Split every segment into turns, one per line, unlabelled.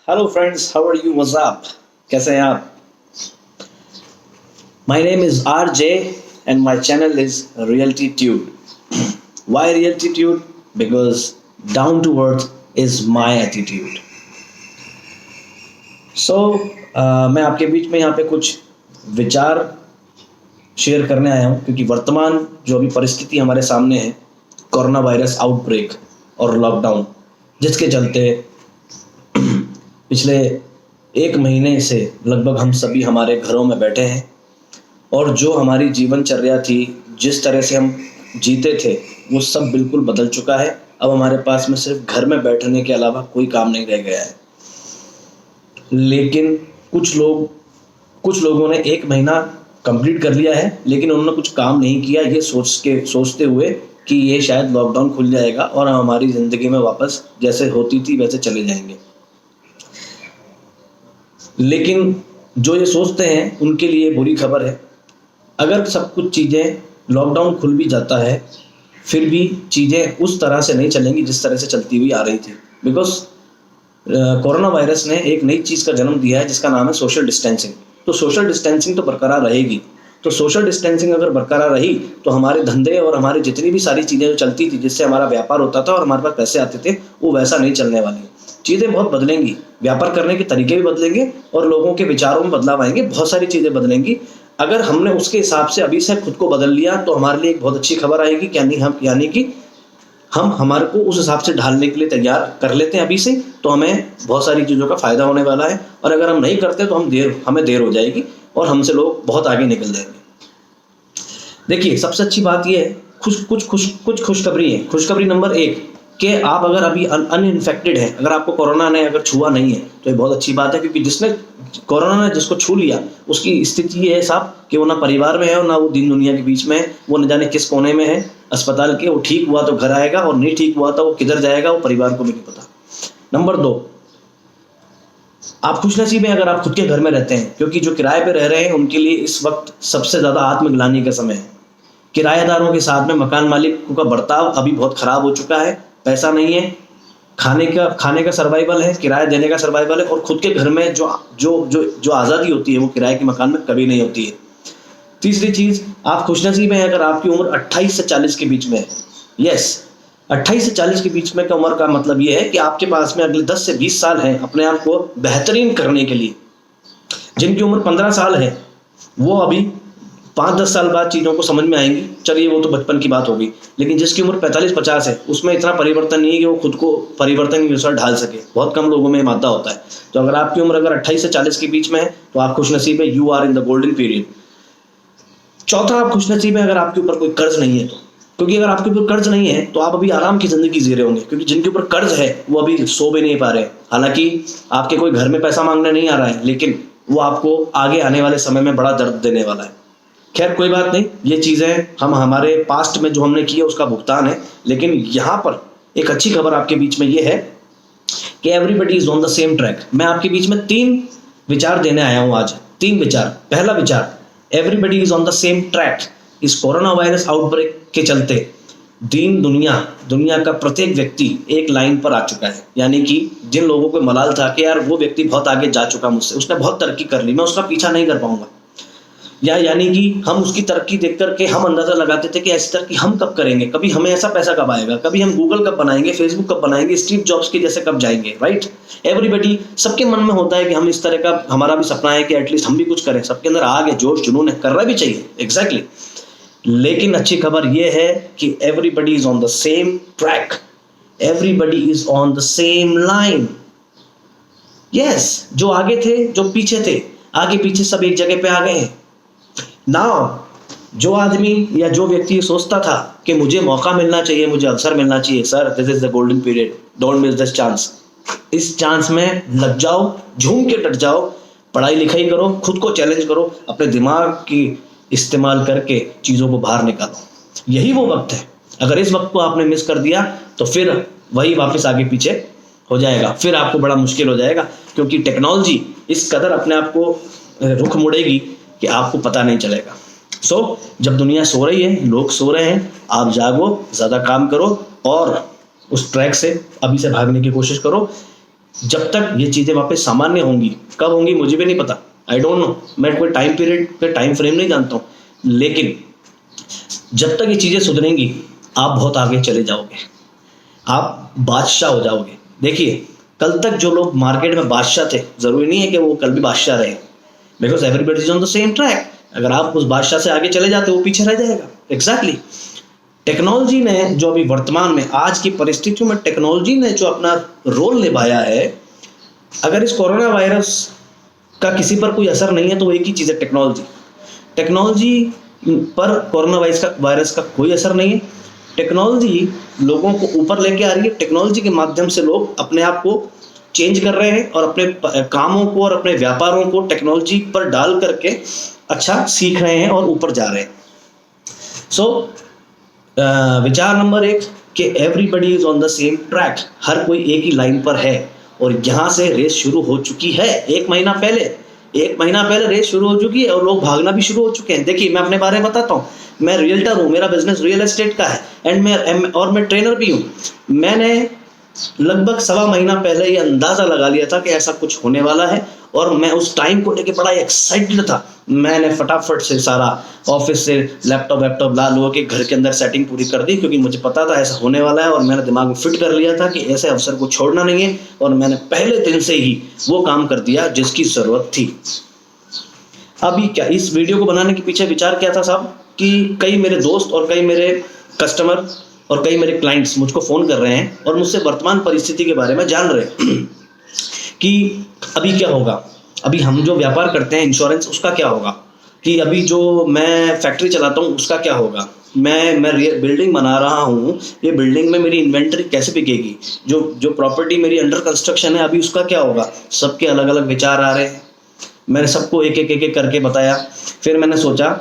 Hello friends, how are you? What's up? कैसे हैं आप? My name is R J and my channel is reality tude. Why reality tude? Because down to earth is my attitude. So मैं आपके बीच में यहाँ पे कुछ विचार शेयर करने आया हूँ, क्योंकि वर्तमान जो अभी परिस्थिति हमारे सामने है, कोरोना वायरस आउटब्रेक और लॉकडाउन, जिसके चलते पिछले 1 महीने से लगभग हम सभी हमारे घरों में बैठे हैं. और जो हमारी जीवनचर्या थी, जिस तरह से हम जीते थे, वो सब बिल्कुल बदल चुका है. अब हमारे पास में सिर्फ घर में बैठने के अलावा कोई काम नहीं रह गया है. लेकिन कुछ लोगों ने 1 महीना कंप्लीट कर लिया है, लेकिन उन्होंने कुछ काम नहीं किया, ये सोचते हुए कि ये शायद लॉकडाउन खुल जाएगा और हम हमारी ज़िंदगी में वापस जैसे होती थी वैसे चले जाएंगे. लेकिन जो ये सोचते हैं उनके लिए बुरी खबर है. अगर सब कुछ चीज़ें, लॉकडाउन खुल भी जाता है, फिर भी चीज़ें उस तरह से नहीं चलेंगी जिस तरह से चलती हुई आ रही थी. बिकॉज कोरोना वायरस ने एक नई चीज़ का जन्म दिया है जिसका नाम है सोशल डिस्टेंसिंग. तो सोशल डिस्टेंसिंग तो बरकरार रहेगी. तो सोशल डिस्टेंसिंग अगर बरकरार रही तो हमारे धंधे और हमारी जितनी भी सारी चीज़ें जो चलती थी, जिससे हमारा व्यापार होता था और हमारे पास पैसे आते थे, वो वैसा नहीं चलने वाली. चीज़ें बहुत बदलेंगी, व्यापार करने के तरीके भी बदलेंगे और लोगों के विचारों में बदलाव आएंगे. बहुत सारी चीज़ें बदलेंगी. अगर हमने उसके हिसाब से अभी से खुद को बदल लिया तो हमारे लिए एक बहुत अच्छी खबर आएगी. यानी कि हम हमारे को उस हिसाब से ढालने के लिए तैयार कर लेते हैं अभी से, तो हमें बहुत सारी चीज़ों का फ़ायदा होने वाला है. और अगर हम नहीं करते तो हमें देर हो जाएगी और हमसे लोग बहुत आगे निकल जाएंगे. देखिए, सबसे अच्छी बात यह है, कुछ खुशखबरी है. खुशखबरी नंबर 1 कि आप अगर अभी अनइन्फेक्टेड हैं, अगर आपको कोरोना ने अगर छुआ नहीं है तो ये बहुत अच्छी बात है. क्योंकि कोरोना ने जिसको छू लिया उसकी स्थिति ये है साहब कि वो ना परिवार में है और ना वो दिन दुनिया के बीच में है. वो न जाने किस कोने में है अस्पताल के. वो ठीक हुआ तो घर आएगा और नहीं ठीक हुआ तो वो किधर जाएगा, वो परिवार को भी नहीं पता. नंबर 2, आप खुशनसीब हैं अगर आप खुद के घर में रहते हैं, क्योंकि जो किराए पे रह रहे हैं उनके लिए इस वक्त सबसे ज़्यादा आत्मग्लानि का समय है. किराएदारों के साथ में मकान मालिकों का बर्ताव अभी बहुत ख़राब हो चुका है. पैसा नहीं है, खाने का सर्वाइवल है, किराया देने का सर्वाइवल है. और खुद के घर में जो आज़ादी होती है वो किराए के मकान में कभी नहीं होती है. तीसरी चीज़, आप खुशनसीब हैं अगर आपकी उम्र 28 से 40 के बीच में है. यस, 28 से 40 के बीच में का उम्र का मतलब ये है कि आपके पास में अगले 10 से 20 साल हैं अपने आप को बेहतरीन करने के लिए. जिनकी उम्र 15 साल है वो अभी 5-10 साल बाद चीज़ों को समझ में आएंगी. चलिए, वो तो बचपन की बात होगी. लेकिन जिसकी उम्र 45-50 है उसमें इतना परिवर्तन नहीं है कि वो खुद को परिवर्तन के अनुसार ढाल सके. बहुत कम लोगों में मादा होता है. तो अगर आपकी उम्र अगर 28 से 40 के बीच में है तो आप खुशनसीब है. You are in the golden period. चौथा, आप खुशनसीब है अगर आपके ऊपर कोई कर्ज नहीं है तो. क्योंकि अगर आपके ऊपर कर्ज नहीं है तो आप अभी आराम की ज़िंदगी जी रहे होंगे. क्योंकि जिनके ऊपर कर्ज है वो अभी सो भी नहीं पा रहे हैं. हालांकि आपके कोई घर में पैसा मांगने नहीं आ रहा है, लेकिन वो आपको आगे आने वाले समय में बड़ा दर्द देने वाला है. खैर, कोई बात नहीं, ये चीज़ें हम हमारे पास्ट में जो हमने किया उसका भुगतान है. लेकिन यहाँ पर एक अच्छी खबर आपके बीच में ये है कि everybody is on the same track. मैं आपके बीच में 3 विचार देने आया हूँ आज. 3 विचार. पहला विचार, everybody is on the same track. इस कोरोना वायरस आउटब्रेक के चलते दुनिया का प्रत्येक व्यक्ति एक लाइन पर आ चुका है. यानी कि जिन लोगों को मलाल था कि यार वो व्यक्ति बहुत आगे जा चुका मुझसे, उसने बहुत तरक्की कर ली, मैं उसका पीछा नहीं कर पाऊंगा, यानी कि हम उसकी तरक्की देख करके हम अंदाजा लगाते थे कि ऐसी तरक्की हम कब करेंगे, कभी हमें ऐसा पैसा कब आएगा, कभी हम गूगल कब बनाएंगे, फेसबुक कब बनाएंगे, स्टीव जॉब्स के जैसे कब जाएंगे. राइट? एवरीबडी, सबके मन में होता है कि हम इस तरह का, हमारा भी सपना है कि एटलीस्ट हम भी कुछ करें. सबके अंदर आग है, जोश जुनून है, करना भी चाहिए. एग्जैक्टली. लेकिन अच्छी खबर यह है कि everybody is on the same track. Everybody is on the same line. Yes, जो आगे थे, जो पीछे थे, आगे पीछे सब एक जगह पे आ गए हैं. नाउ जो आदमी या जो व्यक्ति सोचता था कि मुझे मौका मिलना चाहिए, मुझे अवसर मिलना चाहिए, sir this is the golden period, don't miss this chance. इस चांस में लग जाओ, झूम के डट जाओ, पढ़ाई लिखाई करो, खुद को चैलेंज करो, अपने दिमाग की इस्तेमाल करके चीज़ों को बाहर निकालो. यही वो वक्त है. अगर इस वक्त को आपने मिस कर दिया तो फिर वही वापस आगे पीछे हो जाएगा. फिर आपको बड़ा मुश्किल हो जाएगा, क्योंकि टेक्नोलॉजी इस कदर अपने आप को रुख मोड़ेगी कि आपको पता नहीं चलेगा. सो जब दुनिया सो रही है, लोग सो रहे हैं, आप जागो, ज़्यादा काम करो और उस ट्रैक से अभी से भागने की कोशिश करो. जब तक ये चीज़ें वहाँ पे सामान्य होंगी, कब होंगी मुझे भी नहीं पता, आई डोंट नो, मैं कोई टाइम पीरियड का टाइम फ्रेम नहीं जानता हूँ, लेकिन जब तक ये चीज़ें सुधरेंगी आप बहुत आगे चले जाओगे, आप बादशाह हो जाओगे। देखिए, कल तक जो लोग मार्केट में बादशाह थे, ज़रूरी नहीं है कि वो कल भी बादशाह रहे, because everybody is on the same track. अगर आप उस बादशाह से आगे चले जाते हो, वो पीछे रह जाएगा। एग्जैक्टली टेक्नोलॉजी ने जो अभी वर्तमान में आज की परिस्थितियों में टेक्नोलॉजी ने जो अपना रोल निभाया है, अगर इस कोरोना वायरस का किसी पर कोई असर नहीं है तो वो एक ही चीज़ है, टेक्नोलॉजी पर कोरोना वायरस का कोई असर नहीं है। टेक्नोलॉजी लोगों को ऊपर लेके आ रही है, टेक्नोलॉजी के माध्यम से लोग अपने आप को चेंज कर रहे हैं और अपने कामों को और अपने व्यापारों को टेक्नोलॉजी पर डाल करके अच्छा सीख रहे हैं और ऊपर जा रहे हैं। सो विचार नंबर 1 कि everybody is on the same track, हर कोई एक ही लाइन पर है और यहाँ से रेस शुरू हो चुकी है। एक महीना पहले रेस शुरू हो चुकी है और लोग भागना भी शुरू हो चुके हैं। देखिए, मैं अपने बारे में बताता हूँ, मैं रियल्टर हूँ, मेरा बिजनेस रियल एस्टेट का है एंड मैं ट्रेनर भी हूँ। मैंने लगभग 1.25 महीना पहले ये अंदाज़ा लगा लिया था कि ऐसा कुछ होने वाला है और मैं उस टाइम को लेके बड़ा एक्साइटेड था। मैंने फटाफट से सारा ऑफिस से लैपटॉप ला लो के घर के अंदर सेटिंग पूरी कर दी, क्योंकि मुझे पता था ऐसा होने वाला है और मैंने दिमाग में फिट कर लिया था कि ऐसे अवसर को छोड़ना नहीं है और मैंने पहले दिन से ही वो काम कर दिया जिसकी ज़रूरत थी। अभी क्या इस वीडियो को बनाने के पीछे विचार क्या था साहब, कि कई मेरे दोस्त और कई मेरे कस्टमर और कई मेरे क्लाइंट्स मुझको फ़ोन कर रहे हैं और मुझसे वर्तमान परिस्थिति के बारे में जान रहे हैं कि अभी क्या होगा, अभी हम जो व्यापार करते हैं इंश्योरेंस, उसका क्या होगा, कि अभी जो मैं फैक्ट्री चलाता हूँ उसका क्या होगा, मैं बिल्डिंग बना रहा हूँ, ये बिल्डिंग में मेरी इन्वेंटरी कैसे बिकेगी, जो प्रॉपर्टी मेरी अंडर कंस्ट्रक्शन है अभी उसका क्या होगा। सबके अलग अलग विचार आ रहे हैं। मैंने सबको एक एक करके बताया। फिर मैंने सोचा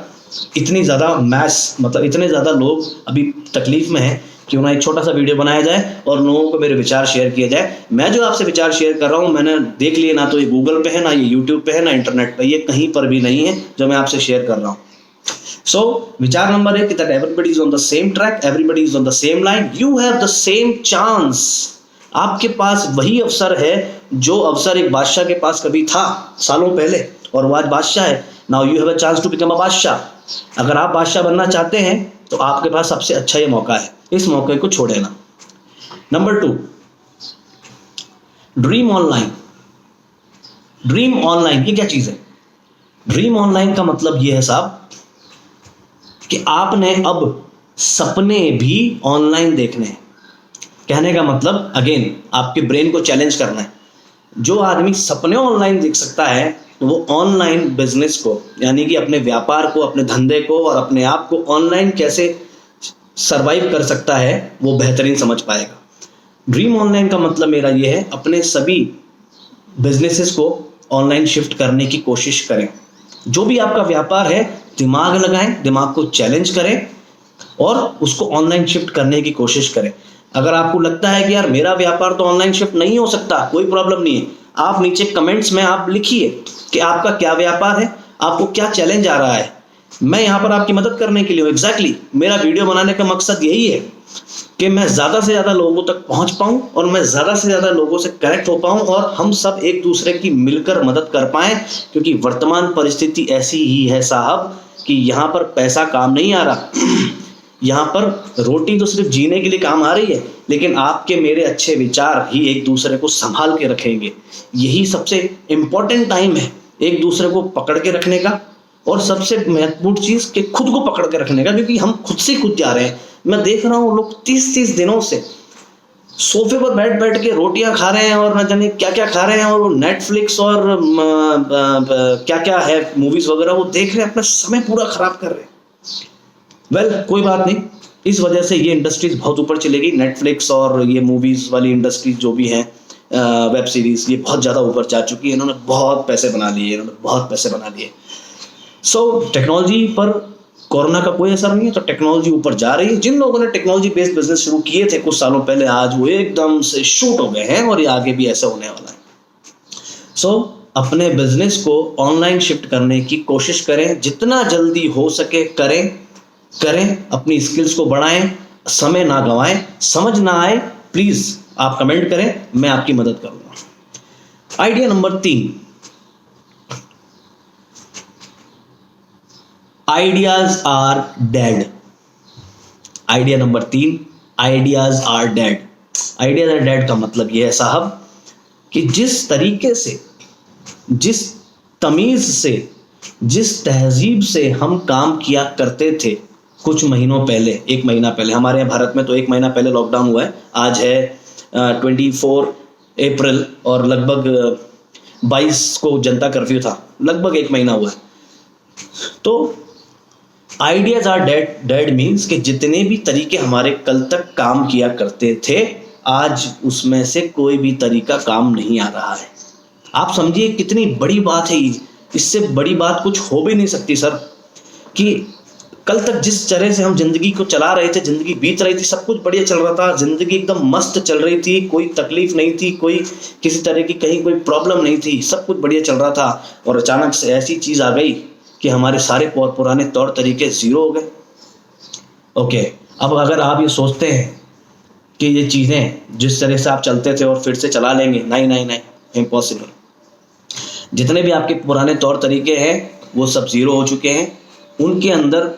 इतनी ज़्यादा मतलब इतने ज़्यादा लोग अभी तकलीफ में हैं, क्यों ना एक छोटा सा वीडियो बनाया जाए और लोगों को मेरे विचार शेयर किए जाए। मैं जो आपसे विचार शेयर कर रहा हूँ, मैंने देख लिए, ना तो ये गूगल पे है, ना ये यूट्यूब पे है, ना इंटरनेट पे, ये कहीं पर भी नहीं है जो मैं आपसे शेयर कर रहा हूँ। सो विचार number 1 that everybody is on the same track, everybody is on the same line, you have the same chance। आपके पास वही अवसर है जो अवसर एक बादशाह के पास कभी था सालों पहले और वो आज बादशाह है। Now you have a chance to become a बादशाह। अगर आप बादशाह बनना चाहते हैं तो आपके पास सबसे अच्छा ये मौका है, इस मौके को छोड़े ना। नंबर 2, ड्रीम ऑनलाइन ये क्या चीज है? ड्रीम ऑनलाइन का मतलब ये है साहब कि आपने अब सपने भी ऑनलाइन देखने हैं। कहने का मतलब अगेन आपके ब्रेन को चैलेंज करना है। जो आदमी सपने ऑनलाइन देख सकता है वो ऑनलाइन बिजनेस को, यानी कि अपने व्यापार को, अपने धंधे को और अपने आप को ऑनलाइन कैसे सरवाइव कर सकता है वो बेहतरीन समझ पाएगा। ड्रीम ऑनलाइन का मतलब मेरा ये है, अपने सभी बिजनेसेस को ऑनलाइन शिफ्ट करने की कोशिश करें। जो भी आपका व्यापार है, दिमाग लगाएं, दिमाग को चैलेंज करें और उसको ऑनलाइन शिफ्ट करने की कोशिश करें। अगर आपको लगता है कि यार मेरा व्यापार तो ऑनलाइन शिफ्ट नहीं हो सकता, कोई प्रॉब्लम नहीं है। आप नीचे कमेंट्स में आप लिखिए कि आपका क्या व्यापार है, आपको क्या चैलेंज आ रहा है। मैं यहाँ पर आपकी मदद करने के लिए हूँ। एग्जैक्टली मेरा वीडियो बनाने का मकसद यही है कि मैं ज़्यादा से ज़्यादा लोगों तक पहुँच पाऊँ और मैं ज़्यादा से ज़्यादा लोगों से कनेक्ट हो पाऊँ और हम सब एक दूसरे की मिलकर मदद कर पाएँ, क्योंकि वर्तमान परिस्थिति ऐसी ही है साहब कि यहाँ पर पैसा काम नहीं आ रहा। यहाँ पर रोटी तो सिर्फ जीने के लिए काम आ रही है, लेकिन आपके मेरे अच्छे विचार ही एक दूसरे को संभाल के रखेंगे। यही सबसे इम्पोर्टेंट टाइम है एक दूसरे को पकड़ के रखने का और सबसे महत्वपूर्ण चीज़ कि खुद को पकड़ के रखने का, क्योंकि हम खुद से खुद जा रहे हैं। मैं देख रहा हूँ लोग 30-30 दिनों से सोफे पर बैठ के रोटियां खा रहे हैं और न जाने क्या क्या खा रहे हैं और वो नेटफ्लिक्स और क्या क्या है मूवीज़ वगैरह वो देख रहे हैं, अपना समय पूरा खराब कर रहे हैं। कोई बात नहीं, इस वजह से ये इंडस्ट्रीज बहुत ऊपर चलेगी। नेटफ्लिक्स और ये मूवीज़ वाली इंडस्ट्रीज जो भी हैं, वेब सीरीज़, ये बहुत ज़्यादा ऊपर जा चुकी है। इन्होंने बहुत पैसे बना लिए। सो टेक्नोलॉजी पर कोरोना का कोई असर नहीं है, तो टेक्नोलॉजी ऊपर जा रही है। जिन लोगों ने टेक्नोलॉजी बेस्ड बिजनेस शुरू किए थे कुछ सालों पहले, आज वो एकदम से शूट हो गए हैं और ये आगे भी ऐसा होने वाला है। सो अपने बिजनेस को ऑनलाइन शिफ्ट करने की कोशिश करें, जितना जल्दी हो सके करें। अपनी स्किल्स को बढ़ाएं, समय ना गंवाएं। समझ ना आए प्लीज़ आप कमेंट करें, मैं आपकी मदद करूँगा। Idea number 3, ideas are dead. Idea number 3, ideas are dead. Ideas are dead का मतलब यह है साहब कि जिस तरीके से, जिस तमीज से, जिस तहजीब से हम काम किया करते थे कुछ महीनों पहले, 1 महीना पहले, हमारे यहाँ भारत में तो 1 महीना पहले लॉकडाउन हुआ है। आज है 24 अप्रैल और लगभग 22 को जनता कर्फ्यू था, लगभग 1 महीना हुआ है। तो ideas are dead. Dead means कि जितने भी तरीके हमारे कल तक काम किया करते थे, आज उसमें से कोई भी तरीका काम नहीं आ रहा है। आप समझिए कितनी बड़ी बात है ये, इससे बड़ी बात कुछ हो भी नहीं सकती सर। कि कल तक जिस तरह से हम जिंदगी को चला रहे थे, जिंदगी बीत रही थी, सब कुछ बढ़िया चल रहा था, जिंदगी एकदम मस्त चल रही थी, कोई तकलीफ नहीं थी, कोई किसी तरह की कहीं कोई प्रॉब्लम नहीं थी, सब कुछ बढ़िया चल रहा था। और अचानक से ऐसी चीज आ गई कि हमारे सारे पुराने तौर तरीके जीरो हो गए। ओके, अब अगर आप ये सोचते हैं कि ये चीज़ें जिस तरह से आप चलते थे और फिर से चला लेंगे, नहीं नहीं नहीं, इम्पॉसिबल। जितने भी आपके पुराने तौर तरीके हैं वो सब जीरो हो चुके हैं। उनके अंदर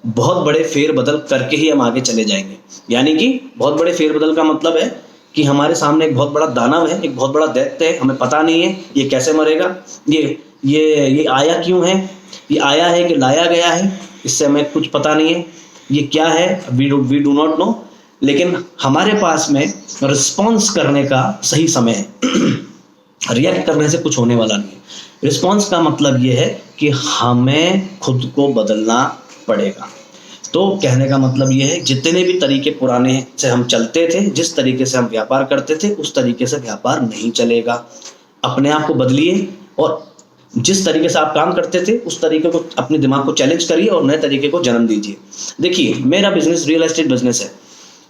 बहुत बड़े फेरबदल करके ही हम आगे चले जाएंगे। यानी कि बहुत बड़े फेरबदल का मतलब है कि हमारे सामने एक बहुत बड़ा दानव है, एक बहुत बड़ा दैत्य है, हमें पता नहीं है ये कैसे मरेगा, ये आया क्यों है, ये आया है कि लाया गया है, इससे हमें कुछ पता नहीं है, ये क्या है, वी डू नॉट नो। लेकिन हमारे पास में रिस्पॉन्स करने का सही समय है। रिएक्ट करने से कुछ होने वाला नहीं है। रिस्पॉन्स का मतलब ये है कि हमें खुद को बदलना पड़ेगा। तो कहने का मतलब ये है, जितने भी तरीके पुराने से हम चलते थे, जिस तरीके से हम व्यापार करते थे, उस तरीके से व्यापार नहीं चलेगा। अपने आप को बदलिए और जिस तरीके से आप काम करते थे उस तरीके को, अपने दिमाग को चैलेंज करिए और नए तरीके को जन्म दीजिए। देखिए, मेरा बिजनेस रियल एस्टेट बिजनेस है।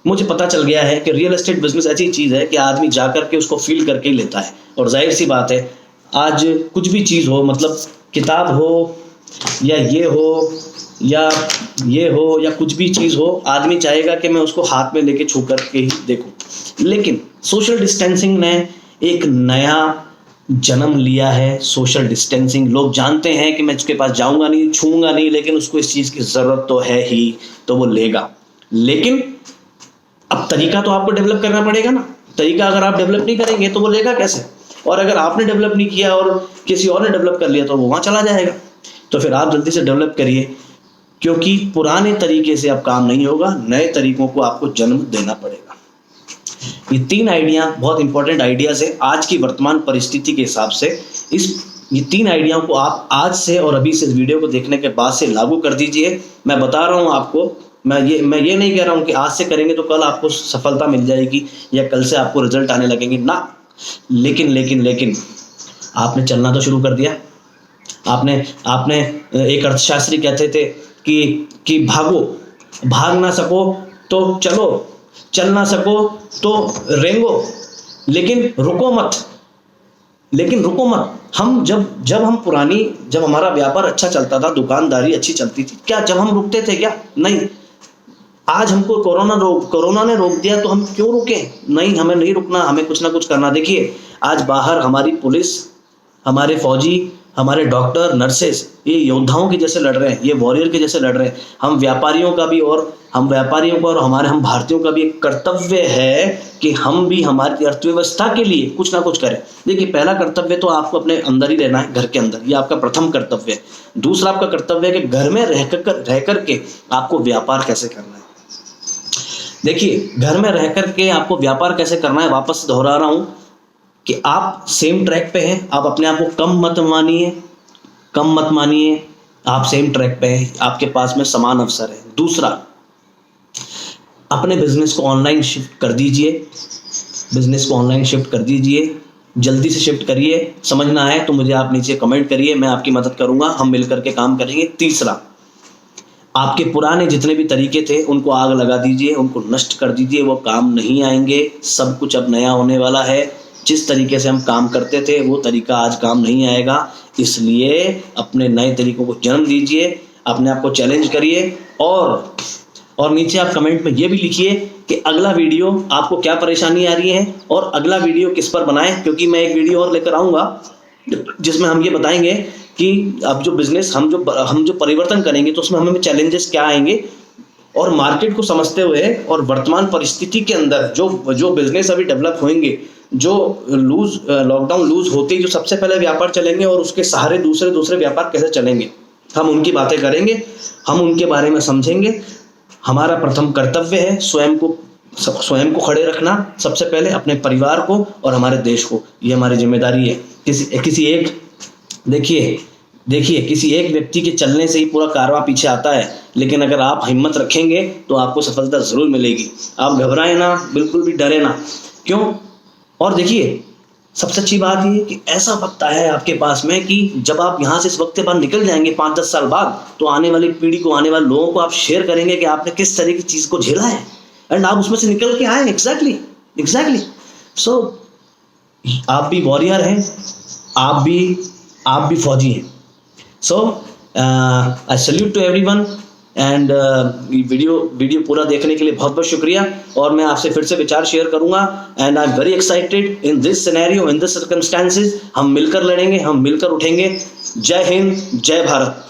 मुझे पता चल गया है कि रियल एस्टेट बिजनेस ऐसी चीज़ है कि आदमी जा करके उसको फील करके ही लेता है। और जाहिर सी बात है, आज कुछ भी चीज़ हो, मतलब किताब हो या ये हो या ये हो या कुछ भी चीज़ हो, आदमी चाहेगा कि मैं उसको हाथ में लेके छू करके ही देखूं। लेकिन सोशल डिस्टेंसिंग ने एक नया जन्म लिया है। सोशल डिस्टेंसिंग, लोग जानते हैं कि मैं उसके पास जाऊंगा नहीं, छूंगा नहीं, लेकिन उसको इस चीज़ की ज़रूरत तो है ही, तो वो लेगा। लेकिन अब तरीका तो आपको डेवलप करना पड़ेगा ना। तरीका अगर आप डेवलप नहीं करेंगे तो वो लेगा कैसे? और अगर आपने डेवलप नहीं किया और किसी और ने डेवलप कर लिया तो वो वहाँ चला जाएगा। तो फिर आप जल्दी से डेवलप करिए, क्योंकि पुराने तरीके से अब काम नहीं होगा, नए तरीकों को आपको जन्म देना पड़ेगा। ये 3 आइडिया बहुत इंपॉर्टेंट आइडियाज़ है आज की वर्तमान परिस्थिति के हिसाब से। ये 3 आइडियाओं को आप आज से और अभी से इस वीडियो को देखने के बाद से लागू कर दीजिए। मैं बता रहा हूँ आपको, मैं ये नहीं कह रहा हूँ कि आज से करेंगे तो कल आपको सफलता मिल जाएगी या कल से आपको रिजल्ट आने लगेंगे ना। लेकिन आपने चलना तो शुरू कर दिया। आपने एक अर्थशास्त्री कहते थे कि भागो, भाग ना सको तो चलो, चल ना सको तो रेंगो, लेकिन रुको मत। हम जब हमारा व्यापार अच्छा चलता था, दुकानदारी अच्छी चलती थी, क्या जब हम रुकते थे क्या? नहीं। आज हमको कोरोना ने रोक दिया तो हम क्यों रुके? नहीं, हमें नहीं रुकना, हमें कुछ ना कुछ करना। देखिए, आज बाहर हमारी पुलिस, हमारे फौजी, हमारे डॉक्टर, नर्सेस, ये योद्धाओं के जैसे लड़ रहे हैं, ये वॉरियर के जैसे लड़ रहे हैं। हम व्यापारियों का और हम भारतीयों का भी एक कर्तव्य है कि हम भी हमारी अर्थव्यवस्था के लिए कुछ ना कुछ करें। देखिए, पहला कर्तव्य तो आपको अपने अंदर ही रहना है, घर के अंदर, ये आपका प्रथम कर्तव्य है। दूसरा आपका कर्तव्य है कि घर में रह करके आपको व्यापार कैसे करना है। देखिए, घर में रह करके आपको व्यापार कैसे करना है, वापस दोहरा रहा हूँ कि आप सेम ट्रैक पे हैं। आप अपने आप को कम मत मानिए, आप सेम ट्रैक पे हैं, आपके पास में समान अवसर है। दूसरा, अपने बिजनेस को ऑनलाइन शिफ्ट कर दीजिए, जल्दी से शिफ्ट करिए। समझना है तो मुझे आप नीचे कमेंट करिए, मैं आपकी मदद करूंगा, हम मिलकर के काम करेंगे। तीसरा, आपके पुराने जितने भी तरीके थे उनको आग लगा दीजिए, उनको नष्ट कर दीजिए, वो काम नहीं आएंगे। सब कुछ अब नया होने वाला है। जिस तरीके से हम काम करते थे वो तरीका आज काम नहीं आएगा, इसलिए अपने नए तरीकों को जन्म दीजिए, अपने आप को चैलेंज करिए और और नीचे आप कमेंट में ये भी लिखिए कि अगला वीडियो आपको क्या परेशानी आ रही है और अगला वीडियो किस पर बनाएं, क्योंकि मैं एक वीडियो और लेकर आऊँगा जिसमें हम ये बताएंगे कि अब जो बिजनेस हम जो परिवर्तन करेंगे तो उसमें हमें चैलेंजेस क्या आएंगे, और मार्केट को समझते हुए और वर्तमान परिस्थिति के अंदर जो बिजनेस अभी डेवलप होंगे, जो लॉकडाउन लूज होते ही जो सबसे पहले व्यापार चलेंगे और उसके सहारे दूसरे व्यापार कैसे चलेंगे, हम उनकी बातें करेंगे, हम उनके बारे में समझेंगे। हमारा प्रथम कर्तव्य है स्वयं को खड़े रखना, सबसे पहले अपने परिवार को और हमारे देश को, ये हमारी जिम्मेदारी है। देखिए किसी एक व्यक्ति के चलने से ही पूरा कारवां पीछे आता है, लेकिन अगर आप हिम्मत रखेंगे तो आपको सफलता जरूर मिलेगी। आप घबराएं ना, बिल्कुल भी डरे ना। क्यों? और देखिए सबसे अच्छी बात ये कि ऐसा वक्त आया है आपके पास में कि जब आप यहाँ से इस वक्त के बाद निकल जाएंगे 5-10 साल बाद, तो आने वाली पीढ़ी को, आने वाले लोगों को आप शेयर करेंगे कि आपने किस तरह की चीज़ को झेला है एंड आप उसमें से निकल के आए। एग्जैक्टली। सो आप भी वॉरियर हैं, आप भी फौजी हैं। So I salute to everyone and video पूरा देखने के लिए बहुत बहुत शुक्रिया। और मैं आपसे फिर से विचार शेयर करूंगा and I am very excited in this scenario, in this circumstances. हम मिलकर लड़ेंगे, हम मिलकर उठेंगे। जय हिंद, जय भारत।